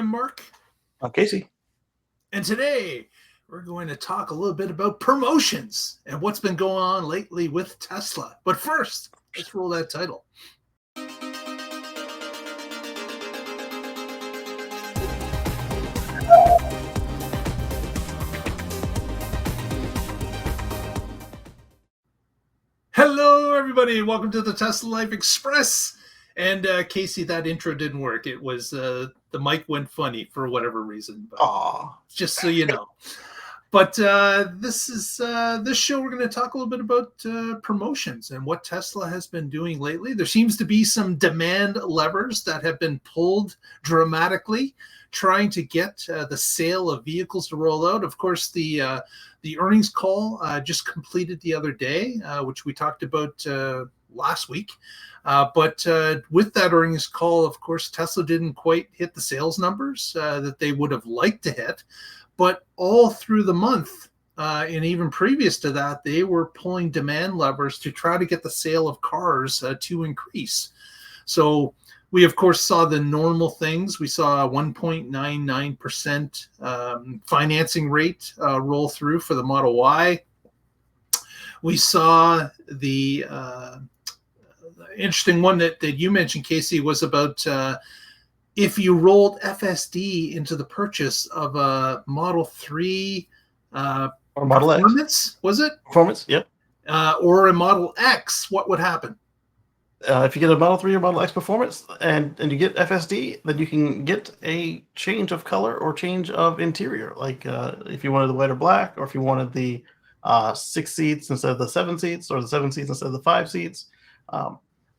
I'm Mark. I'm Casey. And today we're going to talk a little bit about promotions and what's been going on lately with Tesla. But first, let's roll that title. Hello, everybody. Welcome to the Tesla Life Express. And Casey, that intro didn't work. It was the mic went funny for whatever reason. Aww. Just so you know. But this show. We're going to talk a little bit about promotions and what Tesla has been doing lately. There seems to be some demand levers that have been pulled dramatically, trying to get the sale of vehicles to roll out. Of course, the earnings call just completed the other day, which we talked about last week. But with that earnings call, of course, Tesla didn't quite hit the sales numbers that they would have liked to hit. But all through the month, and even previous to that, they were pulling demand levers to try to get the sale of cars to increase. So we, of course, saw the normal things. We saw a 1.99% financing rate roll through for the Model Y. We saw the interesting one that you mentioned, Casey, was about if you rolled FSD into the purchase of a Model 3 or Model Performance, was it? Performance, yep. Or a Model X, what would happen? If you get a Model 3 or Model X Performance and you get FSD, then you can get a change of color or change of interior. Like if you wanted the white or black, or if you wanted the 6 seats instead of the 7 seats, or the 7 seats instead of the 5 seats.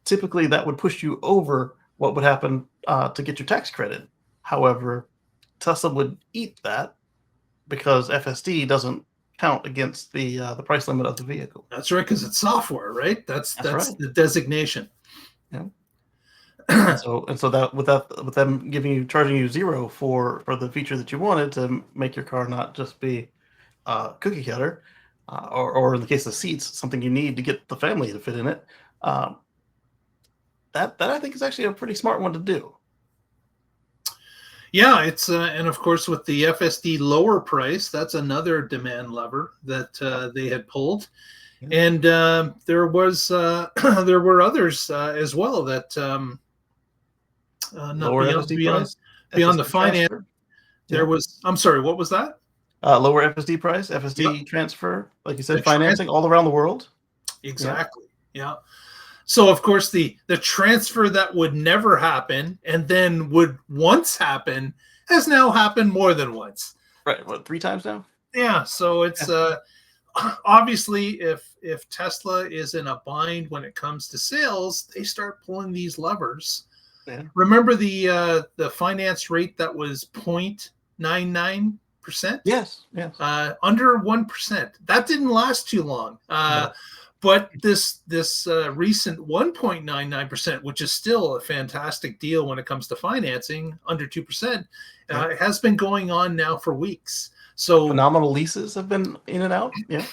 Typically, that would push you over what would happen to get your tax credit. However, Tesla would eat that because FSD doesn't count against the price limit of the vehicle. That's right, because it's software, right? That's right. The designation. Yeah. so that with them charging you zero for the feature that you wanted to make your car not just be cookie cutter, or in the case of seats, something you need to get the family to fit in it. That I think is actually a pretty smart one to do. Yeah, it's and of course with the FSD lower price, that's another demand lever that they had pulled, and there were others as well that Lower FSD price beyond the finance. Transfer. There was. I'm sorry, what was that? Lower FSD price, FSD transfer, like you said, financing all around the world. Exactly. Yeah. So, of course, the transfer that would never happen and then would once happen has now happened more than once. Right. What, 3 times now? Yeah. So it's obviously if Tesla is in a bind when it comes to sales, they start pulling these levers. Yeah. Remember the finance rate that was 0.99%? Yes. Under 1%. That didn't last too long. No. But this recent 1.99%, which is still a fantastic deal when it comes to financing, under 2%, has been going on now for weeks. So phenomenal leases have been in and out. Yeah.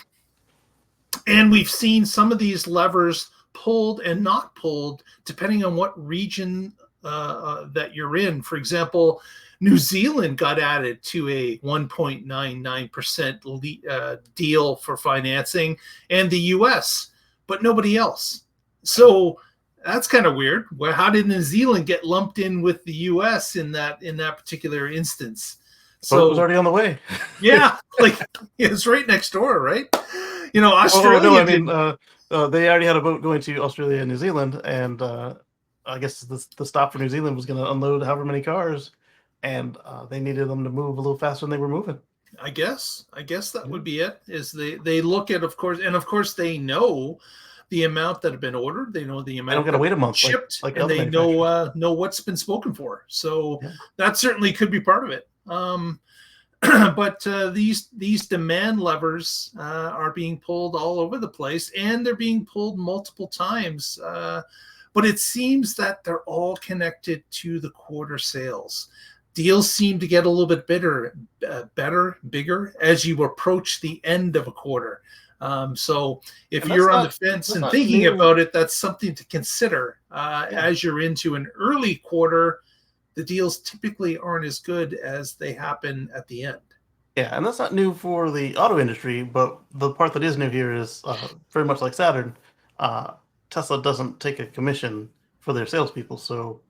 And we've seen some of these levers pulled and not pulled, depending on what region that you're in. For example, New Zealand got added to a 1.99% deal for financing, and the U.S., but nobody else. So that's kind of weird. Well, how did New Zealand get lumped in with the U.S. in that particular instance? So it was already on the way. Yeah, like it's right next door, right? You know, Australia. They already had a boat going to Australia and New Zealand, and I guess the stop for New Zealand was going to unload however many cars. And they needed them to move a little faster than they were moving. I guess that would be it. Is they look at, of course they know the amount that have been ordered. They know the amount. They don't got to wait a month shipped, and they know what's been spoken for. So that certainly could be part of it. But these demand levers are being pulled all over the place, and they're being pulled multiple times. But it seems that they're all connected to the quarter sales. Deals seem to get a little bit bigger as you approach the end of a quarter. So if you're on the fence and thinking about it, that's something to consider as you're into an early quarter. the deals typically aren't as good as they happen at the end. Yeah, and that's not new for the auto industry, but the part that is new here is very much like Saturn. Uh, Tesla doesn't take a commission for their salespeople, so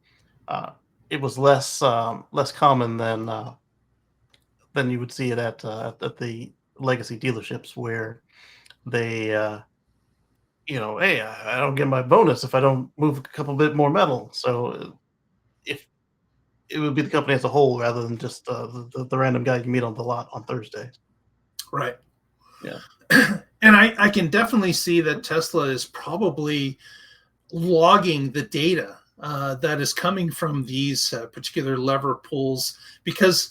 uh, it was less common than you would see it at the legacy dealerships where they hey, I don't get my bonus if I don't move a couple bit more metal. So if it would be the company as a whole rather than just the random guy you meet on the lot on Thursday. Right. Yeah. And I can definitely see that Tesla is probably logging the data that is coming from these particular lever pulls, because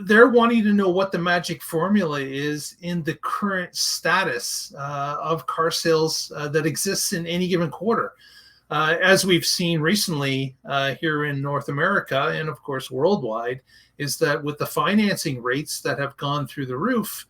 they're wanting to know what the magic formula is in the current status of car sales that exists in any given quarter. As we've seen recently here in North America and of course worldwide, is that with the financing rates that have gone through the roof,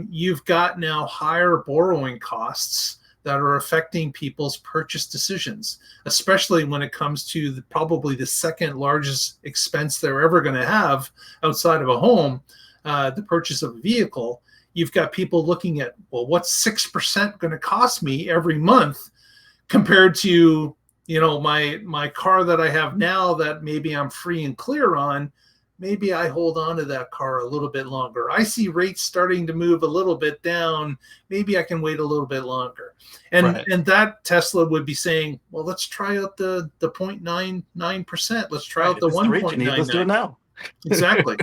you've got now higher borrowing costs that are affecting people's purchase decisions, especially when it comes to probably the second largest expense they're ever going to have outside of a home, the purchase of a vehicle. You've got people looking at, well, what's 6% going to cost me every month compared to, my car that I have now that maybe I'm free and clear on. Maybe I hold on to that car a little bit longer. I see rates starting to move a little bit down. Maybe I can wait a little bit longer. And Right. and that Tesla would be saying, well, let's try out the 0.99%. Let's try Right. out If the it's the rate you need, let's do it 1.99. now. Exactly.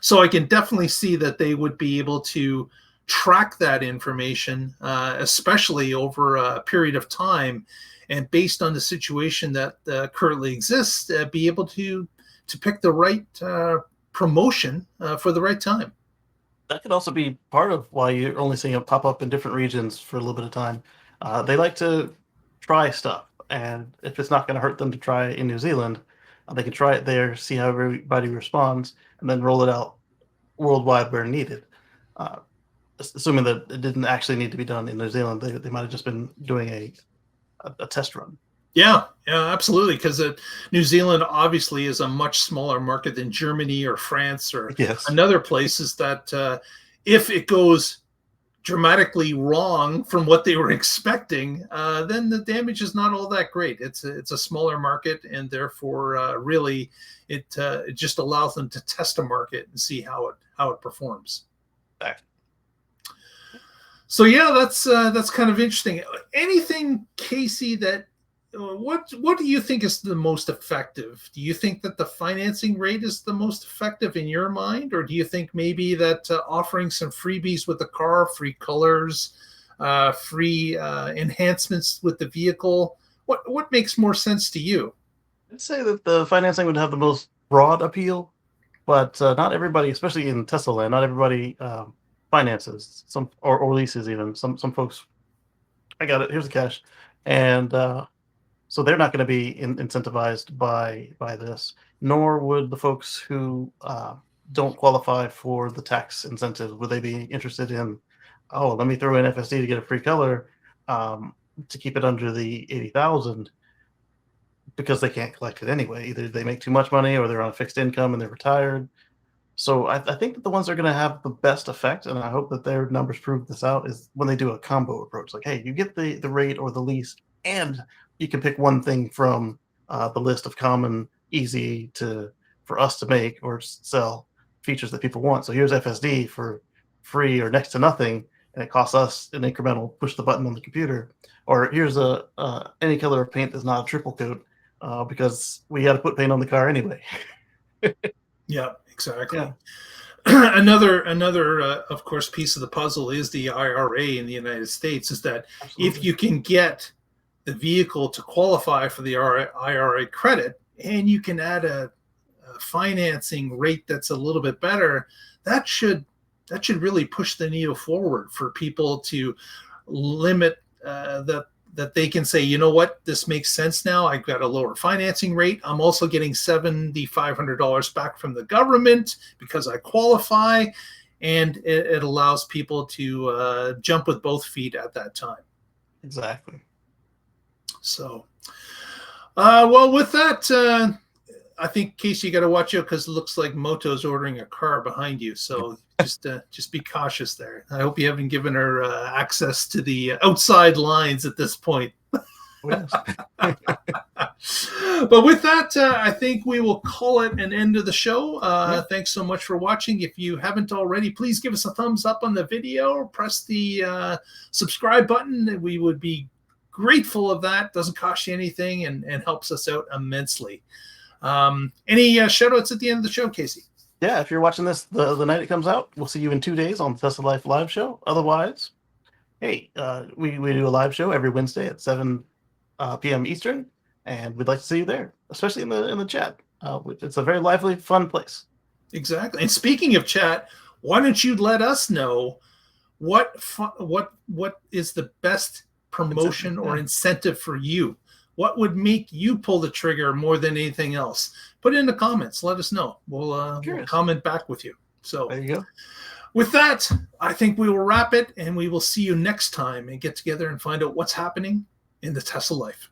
So I can definitely see that they would be able to track that information, especially over a period of time, and based on the situation that currently exists, be able to pick the right promotion for the right time. That could also be part of why you're only seeing it pop up in different regions for a little bit of time. They like to try stuff, and if it's not going to hurt them to try it in New Zealand, they can try it there, see how everybody responds, and then roll it out worldwide where needed. Uh, Assuming that it didn't actually need to be done in New Zealand, they might have just been doing a test run. Yeah, absolutely. Because New Zealand obviously is a much smaller market than Germany or France or Yes, another places that if it goes dramatically wrong from what they were expecting, then the damage is not all that great. It's a smaller market, and therefore, really, it just allows them to test a market and see how it performs. exactly. So yeah, that's kind of interesting. Anything, Casey, that what do you think is the most effective? Do you think that the financing rate is the most effective in your mind, or do you think maybe that offering some freebies with the car, free colors, free enhancements with the vehicle, what makes more sense to you? I'd say that the financing would have the most broad appeal, but not everybody, especially in Tesla land, not everybody finances some or leases even. Some folks, I got it. Here's the cash, and so they're not going to be incentivized by this. Nor would the folks who don't qualify for the tax incentive. Would they be interested in? Oh, let me throw in FSD to get a free color to keep it under the 80,000 because they can't collect it anyway. Either they make too much money or they're on a fixed income and they're retired. So I think that the ones that are going to have the best effect, and I hope that their numbers prove this out, is when they do a combo approach. Like, hey, you get the rate or the lease, and you can pick one thing from the list of common, easy to for us to make or sell features that people want. So here's FSD for free or next to nothing, and it costs us an incremental push the button on the computer. Or here's a any color of paint that's not a triple coat because we got to put paint on the car anyway. Yeah, exactly. Yeah, Another of course piece of the puzzle is the IRA in the United States, is that if absolutely. you can get the vehicle to qualify for the IRA credit, and you can add a financing rate that's a little bit better, that should really push the needle forward for people to limit that they can say, you know what, this makes sense now. I've got a lower financing rate. I'm also getting $7,500 back from the government because I qualify, and it allows people to jump with both feet at that time. Exactly. So, well, with that, I think, Casey, you got to watch out because it looks like Moto's ordering a car behind you. So just be cautious there. I hope you haven't given her access to the outside lines at this point. Oh, yes. But with that, I think we will call it an end of the show. Thanks so much for watching. If you haven't already, please give us a thumbs up on the video. Press the subscribe button. We would be grateful of that. Doesn't cost you anything and helps us out immensely. Any shout outs at the end of the show, Casey? Yeah, if you're watching this the night it comes out, we'll see you in 2 days on the Tesla Life live show. Otherwise, hey, we do a live show every Wednesday at 7 p.m. Eastern, and we'd like to see you there, especially in the chat. It's a very lively, fun place. Exactly. And speaking of chat, why don't you let us know what is the best promotion or incentive for you? What would make you pull the trigger more than anything else? Put it in the comments. Let us know. We'll comment back with you. So there you go. With that, I think we will wrap it, and we will see you next time and get together and find out what's happening in the Tesla life.